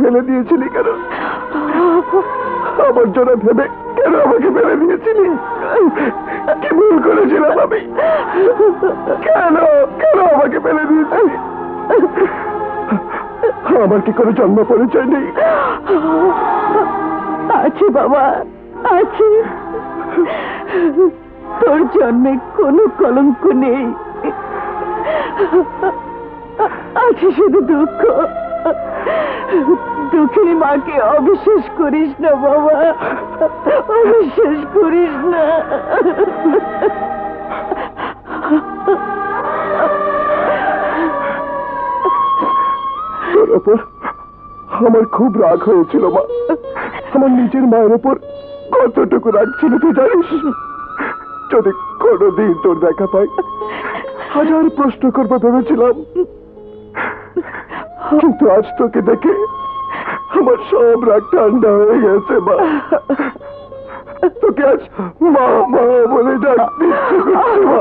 ফেলে দিয়েছিলি কেন? আমার জন্য ভেবে কেন আমাকে ফেলে দিয়েছিলি? কি ভুল করেছিলাম আমি? কেন কেন আমাকে ফেলে দিয়েছিলি? আমার কি কোনো জন্ম পরিচয় নেই? আছে বাবা, আছে। তোর জন্মে কোনো কলঙ্ক নেই, আছে শুধু দুঃখ। দুঃখের মাকে অবিশ্বাস করিস না বাবা, অবিশ্বাস করিস না। তোর ওপর আমার খুব রাগ হয়েছিল মা। আমার নিজের মায়ের ওপর কতটুকু রাগ ছিল তুই জানিস? যদি কোনোদিন তোর দেখা পাই হাজার প্রশ্ন করবো ভেবেছিলাম, কিন্তু আজ তোকে দেখে আমার সব রাগ ঠান্ডা হয়ে গেছে মা। তোকে আজ মা মা বলে ডাকতে ইচ্ছে করছে মা।